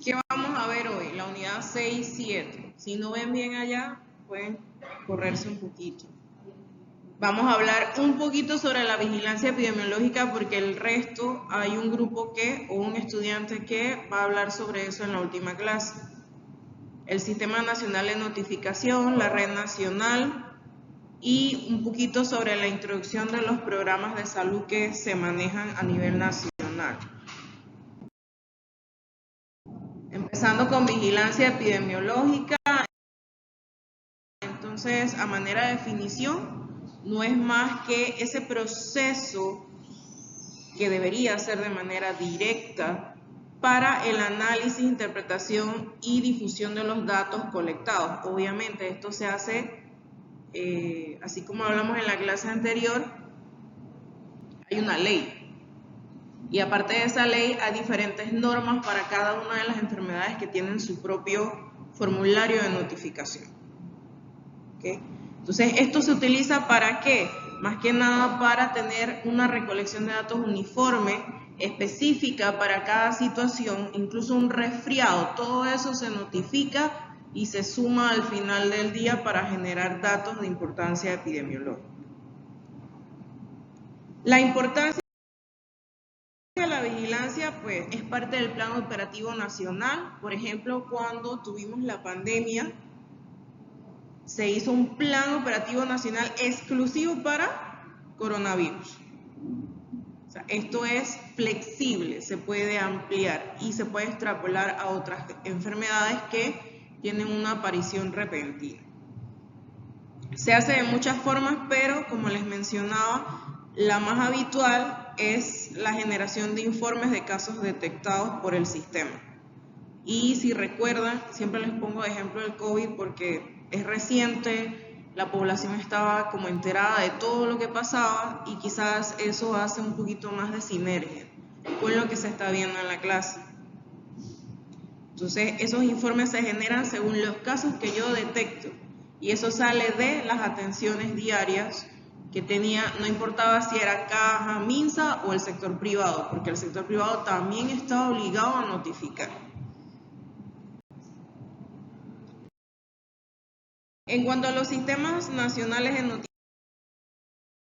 ¿Qué vamos a ver hoy? La unidad 6 y 7. Si no ven bien allá, pueden correrse un poquito. Vamos a hablar un poquito sobre la vigilancia epidemiológica porque el resto hay un grupo o un estudiante que va a hablar sobre eso en la última clase. El Sistema Nacional de Notificación, la Red Nacional y un poquito sobre la introducción de los programas de salud que se manejan a nivel nacional. Empezando con vigilancia epidemiológica. Entonces, a manera de definición, no es más que ese proceso que debería ser de manera directa para el análisis, interpretación y difusión de los datos colectados. Obviamente esto se hace, así como hablamos en la clase anterior, hay una ley. Y aparte de esa ley hay diferentes normas para cada una de las enfermedades que tienen su propio formulario de notificación. ¿Okay? Entonces, ¿esto se utiliza para qué? Más que nada para tener una recolección de datos uniforme, específica para cada situación, incluso un resfriado. Todo eso se notifica y se suma al final del día para generar datos de importancia epidemiológica. La importancia de la vigilancia, pues, es parte del Plan Operativo Nacional. Por ejemplo, cuando tuvimos la pandemia, se hizo un plan operativo nacional exclusivo para coronavirus. O sea, esto es flexible, se puede ampliar y se puede extrapolar a otras enfermedades que tienen una aparición repentina. Se hace de muchas formas, pero como les mencionaba, la más habitual es la generación de informes de casos detectados por el sistema. Y si recuerdan, siempre les pongo de ejemplo el COVID porque es reciente, la población estaba como enterada de todo lo que pasaba y quizás eso hace un poquito más de sinergia con lo que se está viendo en la clase. Entonces, esos informes se generan según los casos que yo detecto y eso sale de las atenciones diarias que tenía, no importaba si era caja, MINSA o el sector privado, porque el sector privado también está obligado a notificar. En cuanto a los sistemas nacionales de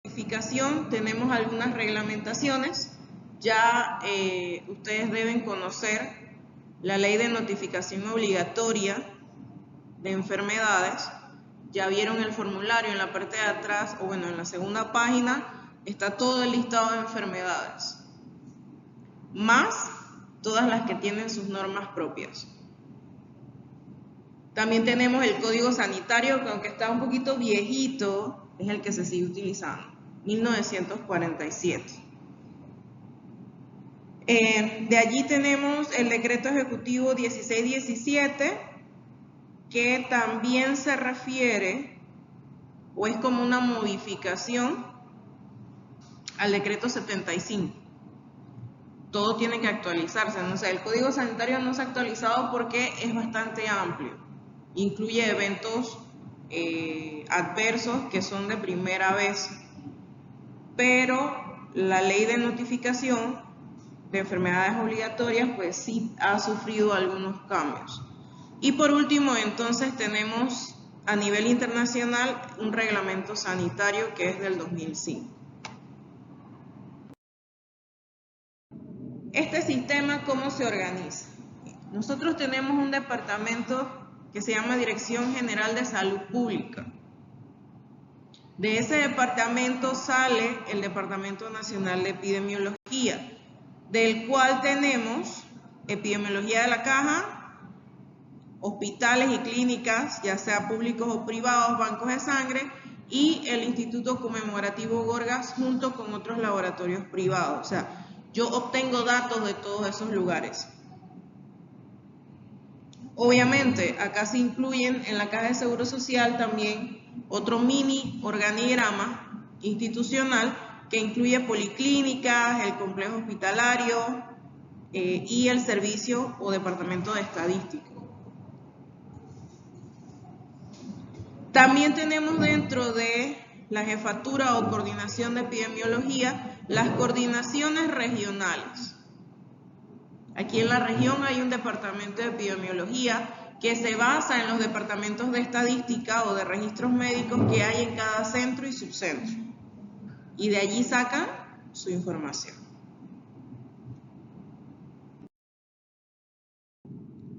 notificación, tenemos algunas reglamentaciones. Ya ustedes deben conocer la ley de notificación obligatoria de enfermedades. Ya vieron el formulario en la parte de atrás, o bueno, en la segunda página, está todo el listado de enfermedades, más todas las que tienen sus normas propias. También tenemos el Código Sanitario, que aunque está un poquito viejito, es el que se sigue utilizando, 1947. De allí tenemos el Decreto Ejecutivo 1617, que también se refiere, o es como una modificación al Decreto 75. Todo tiene que actualizarse, ¿no? O sea, el Código Sanitario no se ha actualizado porque es bastante amplio. Incluye eventos adversos que son de primera vez, pero la ley de notificación de enfermedades obligatorias pues sí ha sufrido algunos cambios. Y por último, entonces tenemos a nivel internacional un reglamento sanitario que es del 2005. Este sistema, ¿cómo se organiza? Nosotros tenemos un departamento que se llama Dirección General de Salud Pública. De ese departamento sale el Departamento Nacional de Epidemiología, del cual tenemos epidemiología de la caja, hospitales y clínicas, ya sea públicos o privados, bancos de sangre, y el Instituto Conmemorativo Gorgas junto con otros laboratorios privados. O sea, yo obtengo datos de todos esos lugares. Obviamente, acá se incluyen en la Caja de Seguro Social también otro mini organigrama institucional que incluye policlínicas, el complejo hospitalario y el servicio o departamento de estadística. También tenemos dentro de la jefatura o coordinación de epidemiología las coordinaciones regionales. Aquí en la región hay un departamento de epidemiología que se basa en los departamentos de estadística o de registros médicos que hay en cada centro y subcentro. Y de allí sacan su información.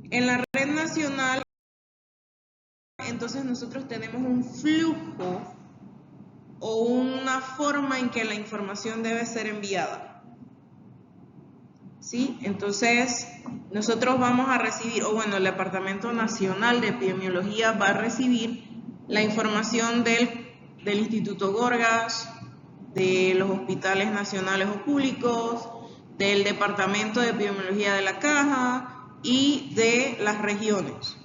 En la red nacional, entonces nosotros tenemos un flujo o una forma en que la información debe ser enviada. ¿Sí? Entonces, nosotros vamos a recibir, o bueno, el Departamento Nacional de Epidemiología va a recibir la información del Instituto Gorgas, de los hospitales nacionales o públicos, del Departamento de Epidemiología de la Caja y de las regiones.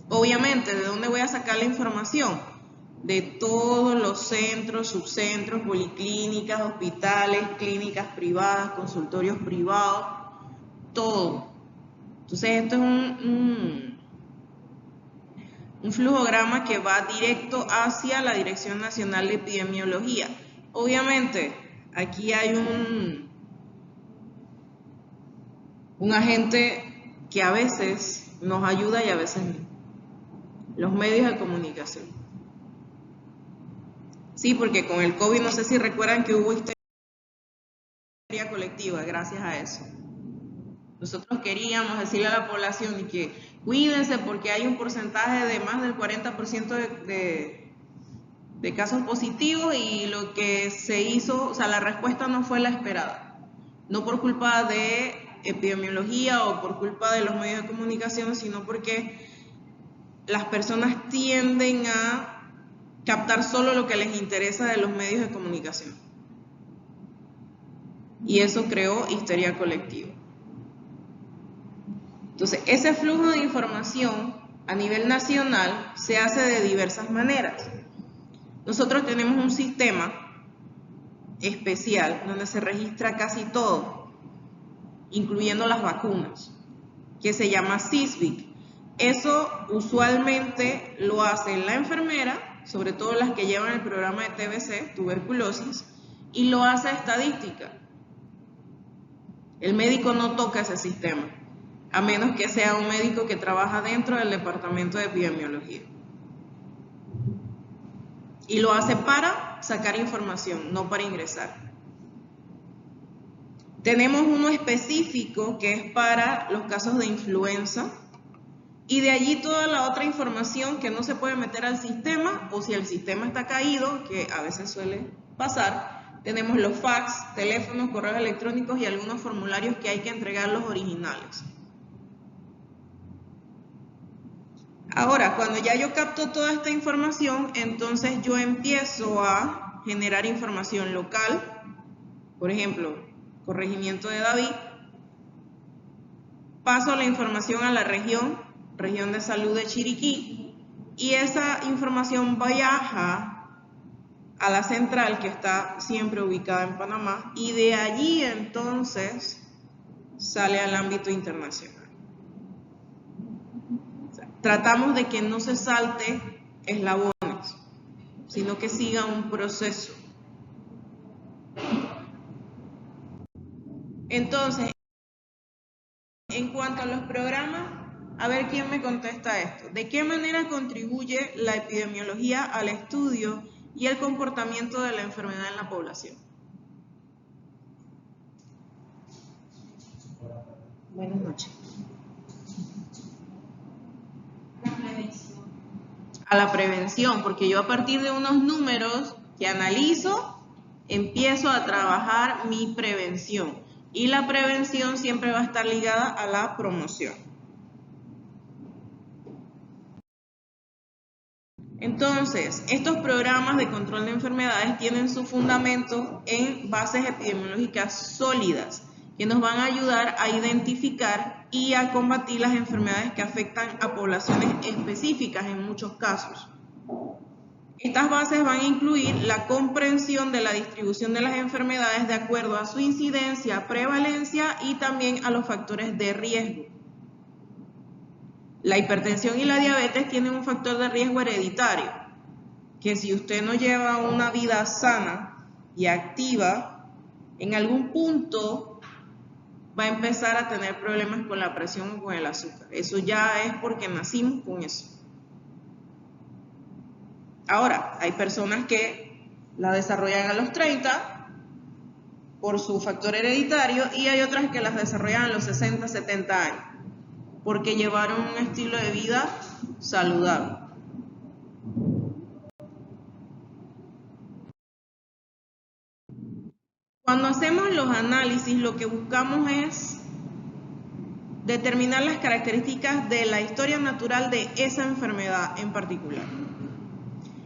Obviamente, ¿de dónde voy a sacar la información? De todos los centros, subcentros, policlínicas, hospitales, clínicas privadas, consultorios privados, todo. Entonces esto es un flujograma que va directo hacia la Dirección Nacional de Epidemiología. Obviamente, aquí hay un agente que a veces nos ayuda y a veces no. Los medios de comunicación. Sí, porque con el COVID no sé si recuerdan que hubo histeria colectiva gracias a eso. Nosotros queríamos decirle a la población y que cuídense porque hay un porcentaje de más del 40% de casos positivos y lo que se hizo, o sea, la respuesta no fue la esperada. No por culpa de epidemiología o por culpa de los medios de comunicación, sino porque las personas tienden a captar solo lo que les interesa de los medios de comunicación. Y eso creó histeria colectiva. Entonces, ese flujo de información a nivel nacional se hace de diversas maneras. Nosotros tenemos un sistema especial donde se registra casi todo, incluyendo las vacunas, que se llama SYSBIC. Eso usualmente lo hace la enfermera, sobre todo las que llevan el programa de TBC, tuberculosis, y lo hace estadística. El médico no toca ese sistema, a menos que sea un médico que trabaja dentro del departamento de epidemiología. Y lo hace para sacar información, no para ingresar. Tenemos uno específico que es para los casos de influenza, y de allí toda la otra información que no se puede meter al sistema, o si el sistema está caído, que a veces suele pasar, tenemos los fax, teléfonos, correos electrónicos y algunos formularios que hay que entregar los originales. Ahora, cuando ya yo capto toda esta información, entonces yo empiezo a generar información local, por ejemplo, corregimiento de David, paso la información a la región de salud de Chiriquí, y esa información viaja a la central que está siempre ubicada en Panamá, y de allí entonces sale al ámbito internacional. O sea, tratamos de que no se salte eslabones, sino que siga un proceso. Entonces, en cuanto a los programas, a ver quién me contesta esto. ¿De qué manera contribuye la epidemiología al estudio y el comportamiento de la enfermedad en la población? Buenas noches. A la prevención, porque yo a partir de unos números que analizo, empiezo a trabajar mi prevención. Y la prevención siempre va a estar ligada a la promoción. Entonces, estos programas de control de enfermedades tienen su fundamento en bases epidemiológicas sólidas, que nos van a ayudar a identificar y a combatir las enfermedades que afectan a poblaciones específicas en muchos casos. Estas bases van a incluir la comprensión de la distribución de las enfermedades de acuerdo a su incidencia, prevalencia y también a los factores de riesgo. La hipertensión y la diabetes tienen un factor de riesgo hereditario, que si usted no lleva una vida sana y activa, en algún punto va a empezar a tener problemas con la presión o con el azúcar. Eso ya es porque nacimos con eso. Ahora, hay personas que la desarrollan a los 30 por su factor hereditario y hay otras que las desarrollan a los 60, 70 años porque llevaron un estilo de vida saludable. Cuando hacemos los análisis, lo que buscamos es determinar las características de la historia natural de esa enfermedad en particular.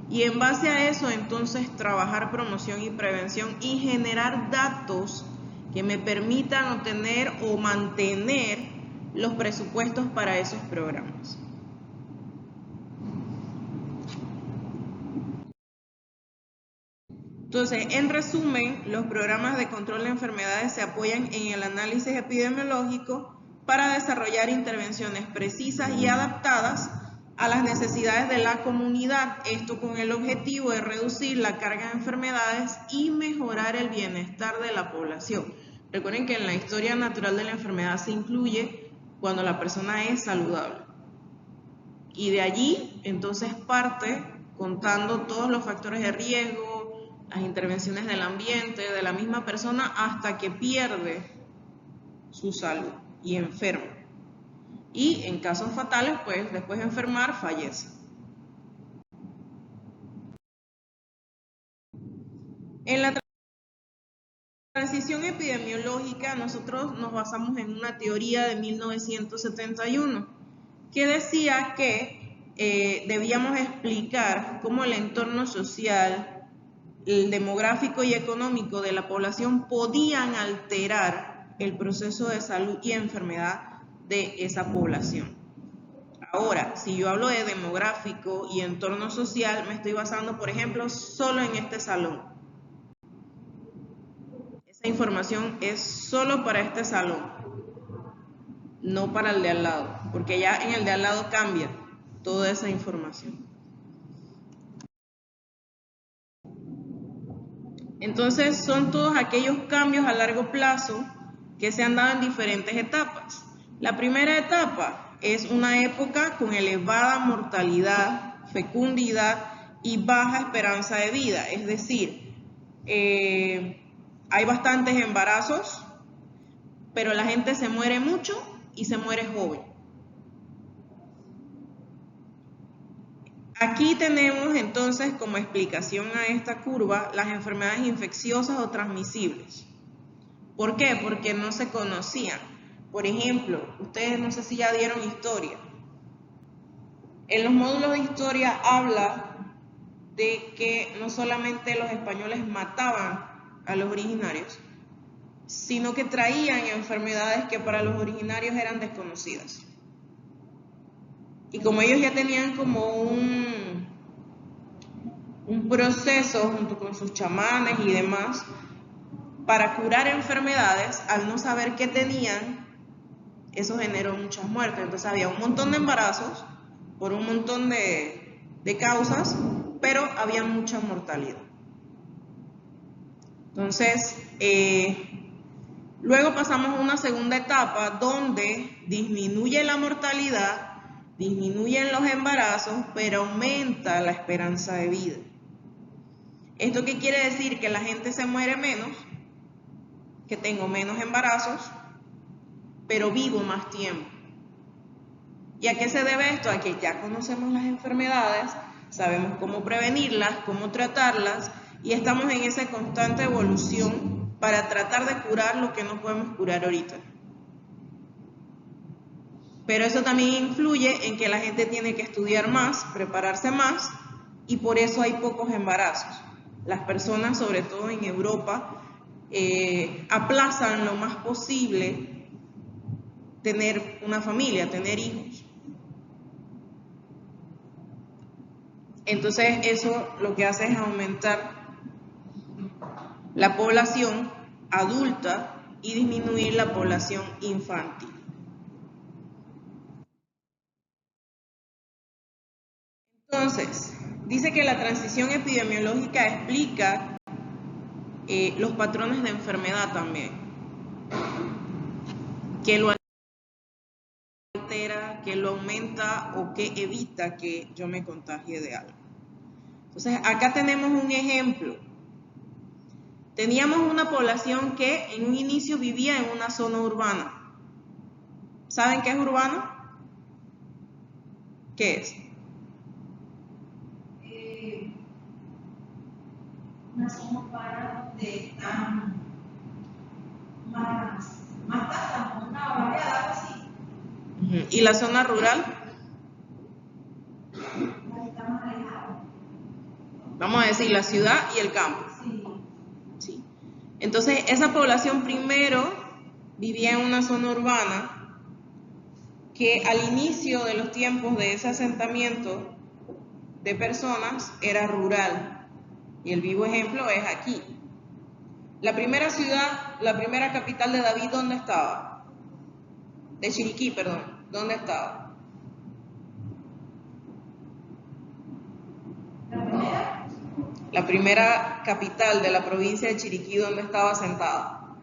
Y en base a eso, entonces, trabajar promoción y prevención y generar datos que me permitan obtener o mantener los presupuestos para esos programas. Entonces, en resumen, los programas de control de enfermedades se apoyan en el análisis epidemiológico para desarrollar intervenciones precisas y adaptadas a las necesidades de la comunidad, esto con el objetivo de reducir la carga de enfermedades y mejorar el bienestar de la población. Recuerden que en la historia natural de la enfermedad se incluye cuando la persona es saludable. Y de allí, entonces, parte contando todos los factores de riesgo, las intervenciones del ambiente, de la misma persona, hasta que pierde su salud y enferma. Y en casos fatales, pues después de enfermar, fallece. En la transición epidemiológica, nosotros nos basamos en una teoría de 1971 que decía que debíamos explicar cómo el entorno social, el demográfico y económico de la población podían alterar el proceso de salud y enfermedad de esa población. Ahora, si yo hablo de demográfico y entorno social, me estoy basando, por ejemplo, solo en este salón. Esa información es solo para este salón, no para el de al lado, porque ya en el de al lado cambia toda esa información. Entonces, son todos aquellos cambios a largo plazo que se han dado en diferentes etapas. La primera etapa es una época con elevada mortalidad, fecundidad y baja esperanza de vida, es decir, hay bastantes embarazos, pero la gente se muere mucho y se muere joven. Aquí tenemos entonces como explicación a esta curva las enfermedades infecciosas o transmisibles. ¿Por qué? Porque no se conocían. Por ejemplo, ustedes no sé si ya dieron historia. En los módulos de historia habla de que no solamente los españoles mataban a los originarios, sino que traían enfermedades que para los originarios eran desconocidas. Y como ellos ya tenían como un proceso junto con sus chamanes y demás para curar enfermedades, al no saber qué tenían, eso generó muchas muertes. Entonces había un montón de embarazos por un montón de causas, pero había mucha mortalidad. Entonces, luego pasamos a una segunda etapa donde disminuye la mortalidad, disminuyen los embarazos, pero aumenta la esperanza de vida. ¿Esto qué quiere decir? Que la gente se muere menos, que tengo menos embarazos, pero vivo más tiempo. ¿Y a qué se debe esto? A que ya conocemos las enfermedades, sabemos cómo prevenirlas, cómo tratarlas, y estamos en esa constante evolución para tratar de curar lo que no podemos curar ahorita. Pero eso también influye en que la gente tiene que estudiar más, prepararse más, y por eso hay pocos embarazos. Las personas, sobre todo en Europa, aplazan lo más posible tener una familia, tener hijos. Entonces eso lo que hace es aumentar la población adulta y disminuir la población infantil. Entonces, dice que la transición epidemiológica explica los patrones de enfermedad también. ¿Qué lo altera, qué lo aumenta o qué evita que yo me contagie de algo? Entonces, acá tenemos un ejemplo. Teníamos una población que en un inicio vivía en una zona urbana. ¿Saben qué es urbano? ¿Qué es? Una zona urbana donde están más casas, una barriada, algo así. ¿Y la zona rural? Está más alejada. Vamos a decir la ciudad y el campo. Sí. Sí. Entonces, esa población primero vivía en una zona urbana que al inicio de los tiempos de ese asentamiento de personas era rural. Y el vivo ejemplo es aquí. La primera ciudad, la primera capital de David, ¿dónde estaba? De Chiriquí, perdón. ¿Dónde estaba? La primera capital de la provincia de Chiriquí, ¿dónde estaba asentada?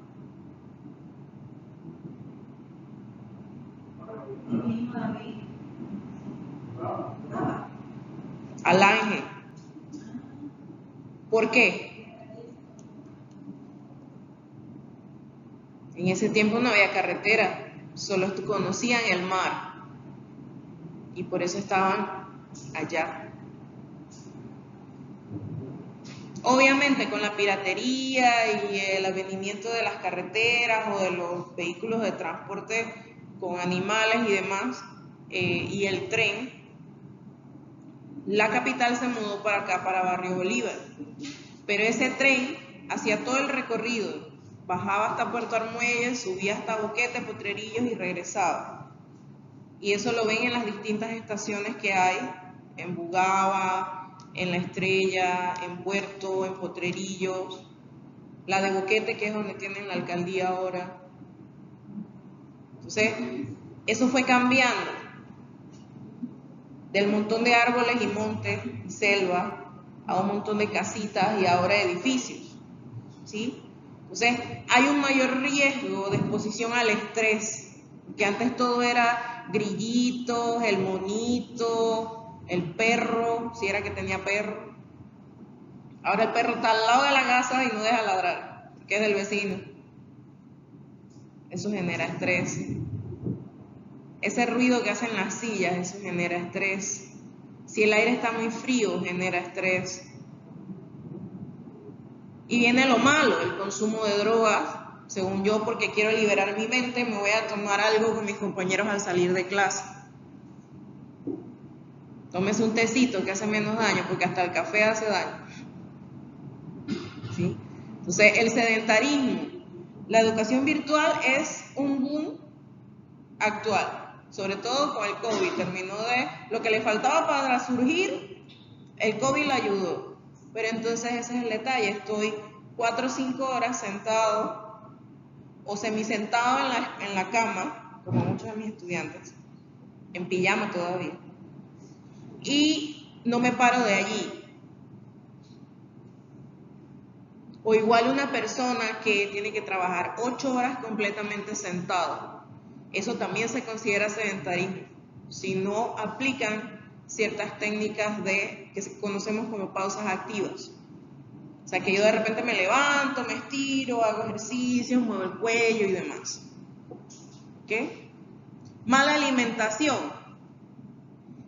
Alange. ¿Por qué? En ese tiempo no había carretera, solo conocían el mar y por eso estaban allá. Obviamente con la piratería y el advenimiento de las carreteras o de los vehículos de transporte con animales y demás, y el tren, la capital se mudó para acá, para Barrio Bolívar. Pero ese tren hacía todo el recorrido, bajaba hasta Puerto Armuelles, subía hasta Boquete, Potrerillos y regresaba. Y eso lo ven en las distintas estaciones que hay, en Bugaba, en La Estrella, en Puerto, en Potrerillos, la de Boquete, que es donde tienen la alcaldía ahora. Entonces, eso fue cambiando del montón de árboles y montes y selva a un montón de casitas y ahora edificios, ¿sí? Entonces, hay un mayor riesgo de exposición al estrés, porque antes todo era grillitos, el monito, el perro, si era que tenía perro. Ahora el perro está al lado de la casa y no deja ladrar, porque es del vecino. Eso genera estrés. Ese ruido que hacen las sillas, eso genera estrés. Si el aire está muy frío, genera estrés. Y viene lo malo, el consumo de drogas. Según yo, porque quiero liberar mi mente, me voy a tomar algo con mis compañeros al salir de clase. Tómese un tecito que hace menos daño, porque hasta el café hace daño. ¿Sí? Entonces, el sedentarismo. La educación virtual es un boom actual, sobre todo con el COVID. Terminó de lo que le faltaba para surgir, el COVID le ayudó. Pero entonces ese es el detalle, estoy 4 o 5 horas sentado o semisentado en la cama, como muchos de mis estudiantes, en pijama todavía, y no me paro de allí. O igual una persona que tiene que trabajar 8 horas completamente sentado, eso también se considera sedentarismo, si no aplican ciertas técnicas que conocemos como pausas activas. O sea, que yo de repente me levanto, me estiro, hago ejercicios, muevo el cuello y demás. ¿Ok? Mala alimentación.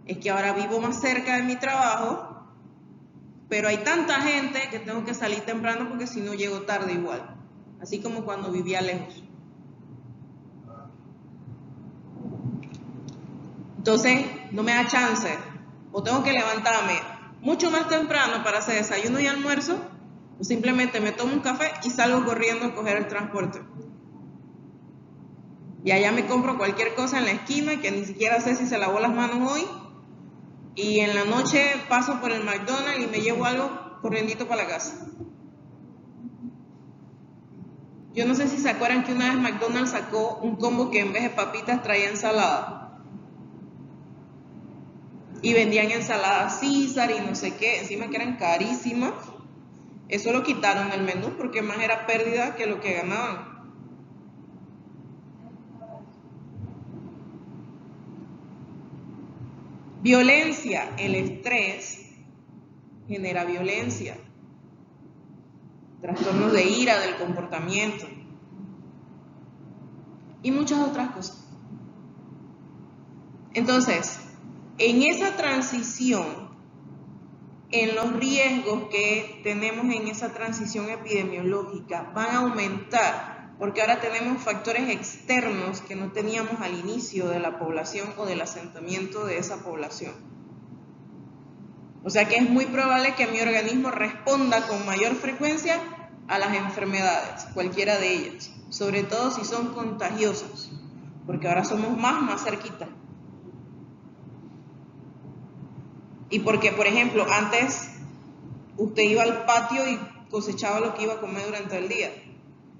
Es que ahora vivo más cerca de mi trabajo, pero hay tanta gente que tengo que salir temprano porque si no llego tarde igual. Así como cuando vivía lejos. Entonces, no me da chance. O tengo que levantarme mucho más temprano para hacer desayuno y almuerzo, o simplemente me tomo un café y salgo corriendo a coger el transporte. Y allá me compro cualquier cosa en la esquina que ni siquiera sé si se lavó las manos hoy. Y en la noche paso por el McDonald's y me llevo algo corriendito para la casa. Yo no sé si se acuerdan que una vez McDonald's sacó un combo que en vez de papitas traía ensalada. Y vendían ensaladas César y no sé qué, encima que eran carísimas. Eso lo quitaron del menú porque más era pérdida que lo que ganaban. Violencia, el estrés genera violencia, trastornos de ira, del comportamiento y muchas otras cosas. Entonces, en esa transición, en los riesgos que tenemos en esa transición epidemiológica van a aumentar, porque ahora tenemos factores externos que no teníamos al inicio de la población o del asentamiento de esa población. O sea que es muy probable que mi organismo responda con mayor frecuencia a las enfermedades, cualquiera de ellas, sobre todo si son contagiosas, porque ahora somos más cerquita. Y porque, por ejemplo, antes usted iba al patio y cosechaba lo que iba a comer durante el día.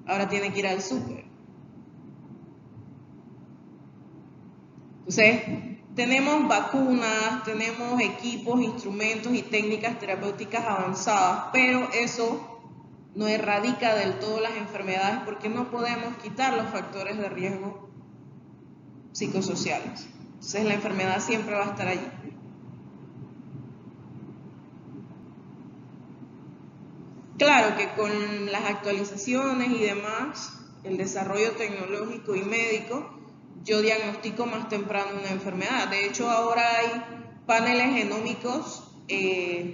Ahora tiene que ir al súper. Entonces, tenemos vacunas, tenemos equipos, instrumentos y técnicas terapéuticas avanzadas, pero eso no erradica del todo las enfermedades porque no podemos quitar los factores de riesgo psicosociales. Entonces, la enfermedad siempre va a estar allí. Claro que con las actualizaciones y demás, el desarrollo tecnológico y médico, yo diagnostico más temprano una enfermedad. De hecho, ahora hay paneles genómicos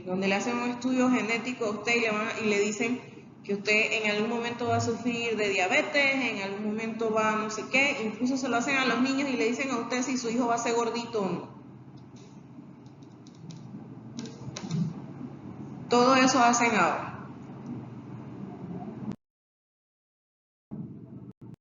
donde le hacen un estudio genético a usted y le dicen que usted en algún momento va a sufrir de diabetes, en algún momento va a no sé qué, incluso se lo hacen a los niños y le dicen a usted si su hijo va a ser gordito o no. Todo eso hacen ahora.